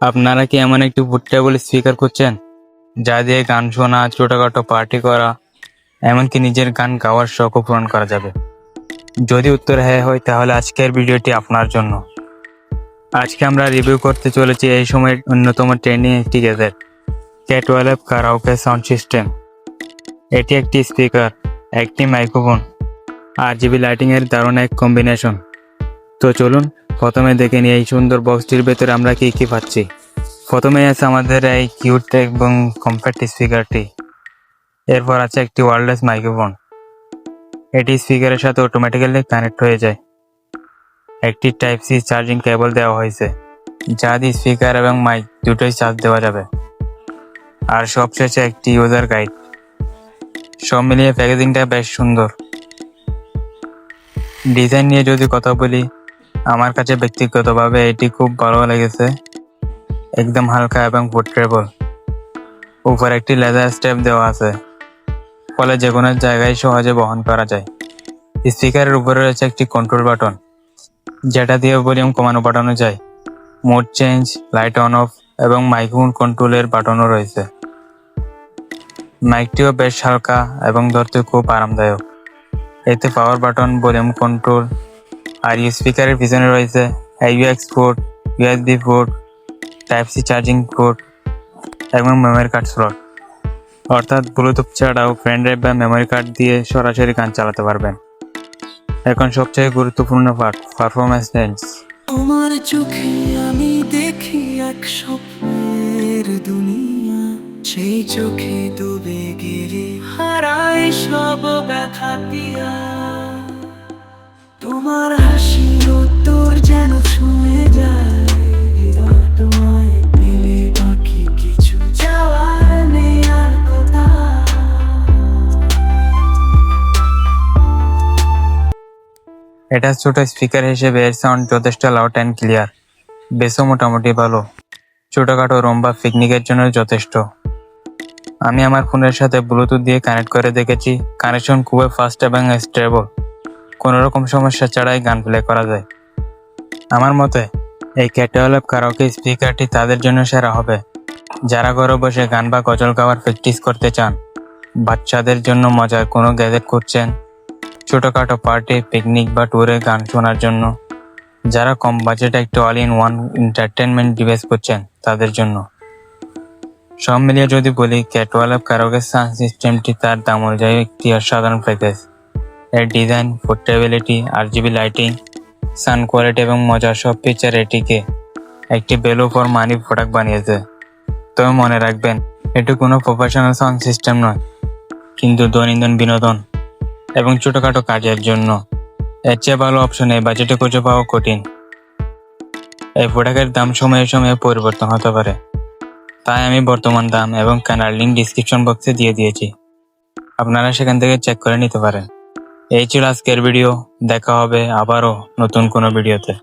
আপনারা কি এমন একটি পোর্টেবল স্পিকার খুঁজছেন যা দিয়ে গান শোনা, ছোটখাটো পার্টি করা, এমনকি নিজের গান গাওয়ার শখও পূরণ করা যাবে? যদি উত্তর হ্যাঁ হয় তাহলে আজকের ভিডিওটি আপনার জন্য। আজকে আমরা রিভিউ করতে চলেছি এই সময়ের অন্যতম ট্রেন্ডিং একটি gadget, K12 karaoke sound system. এটি একটি স্পিকার, একটি মাইক্রোফোন, RGB লাইটিং এর দারুণ এক কম্বিনেশন। তো চলুন প্রথমে দেখে নিই এই সুন্দর বক্সটির ভেতরে আমরা কি পাচ্ছি। প্রথমে আছে আমাদের এই কিউট এবং কম্প্যাক্ট স্পিকারটি। এরপর আছে একটি ওয়্যারলেস মাইক্রোফোন, এটি স্পিকারের সাথে অটোমেটিক্যালি কানেক্ট হয়ে যায়। একটি টাইপ সি চার্জিং কেবল দেওয়া হয়েছে, যা দিয়ে স্পিকার এবং মাইক দুটোই চার্জ দেওয়া যাবে। আর সবশেষে একটি ইউজার গাইড। সব মিলিয়ে প্যাকেজিংটা বেশ সুন্দর। ডিজাইন নিয়ে যদি কথা বলি, আমার কাছে ব্যক্তিগতভাবে এটি খুব ভালো লেগেছে। একদম হালকা এবং পোর্টেবল। উপরে একটি লেজার স্টেপ দেওয়া আছে, ফলে যে কোনো জায়গায় সহজে বহন করা যায়। স্পিকারের উপরে রয়েছে একটি কন্ট্রোল বাটন, যেটা দিয়ে ভলিউম কমানো বাড়ানো যায়। Mode change, light on of এবং মাইক্রোফোন কন্ট্রোলের বাটনও রয়েছে। মাইকটিও বেশ হালকা এবং ধরতে খুব আরামদায়ক। এতে পাওয়ার বাটন, ভলিউম কন্ট্রোল, আর স্পিকারের পিছনে রয়েছে AUX port, USB port, type C charging port এবং মেমোরি কার্ড স্লট। অর্থাৎ ব্লুটুথ ছাড়াও পেন ড্রাইভ বা মেমোরি কার্ড দিয়ে সরাসরি গান চালাতে পারবেন। এখন সবচেয়ে গুরুত্বপূর্ণ পার্ট, পারফরম্যান্স রেঞ্জ। তোমার চোখে আমি দেখি এক স্বপ্নের দুনিয়া, সেই চোখে ডুবে গিয়ে হারাই সব ব্যথা দিয়া। তোমার হাসি তোর যেন ছুঁয়ে যায় তোমায় পেলে, বাকি কিছু যাওয়ার নেই আর কথা। এটা ছোট স্পিকার হিসেবে এর সাউন্ড যথেষ্ট লাউড অ্যান্ড ক্লিয়ার। বেসও মোটামুটি ভালো, ছোটখাটো রুম বা পিকনিকের জন্য যথেষ্ট। আমি আমার ফোনের সাথে ব্লুটুথ দিয়ে কানেক্ট করে দেখেছি, কানেকশন খুবই ফাস্ট এবং স্টেবল। কোনো রকম সমস্যা ছাড়াই গান প্লে করা যায়। আমার মতে এই K12 কারাওকে স্পিকারটি তাদের জন্য সেরা হবে যারা ঘরে বসে গান বা গজল গাওয়ার প্র্যাকটিস করতে চান, বাচ্চাদের জন্য মজার কোনো গ্যাজেট খুঁজছেন, ছোটখাটো পার্টি, পিকনিক বা ট্যুরে গান শোনার জন্য, যারা কম বাজেটে একটু all in one entertainment device করছেন তাদের জন্য। সব মিলিয়ে যদি বলি, K12 কারাওকে সাউন্ড সিস্টেমটি তার দাম অনুযায়ী একটি অসাধারণ প্যাকেজ। এর design, portability, RGB lighting, sound quality এবং মজার সব ফিচার এটিকে একটি ভ্যালু ফর মানি প্রোডাক্ট বানিয়েছে। তবে মনে রাখবেন, এটি কোনো প্রফেশনাল সাউন্ড সিস্টেম নয়, কিন্তু দৈনন্দিন বিনোদন এবং ছোটখাটো কাজের জন্য এর চেয়ে ভালো অপশন এই বাজেটে খুঁজে পাওয়া কঠিন। এই প্রোডাক্টের দাম সময়ে সময়ে পরিবর্তন হতে পারে, তাই আমি বর্তমান দাম এবং কেনার লিঙ্ক ডিসক্রিপশন বক্সে দিয়ে দিয়েছি, আপনারা সেখান থেকে চেক করে নিতে পারেন। এই ছিল আজকের ভিডিও। দেখা হবে আবারও নতুন কোনো ভিডিওতে।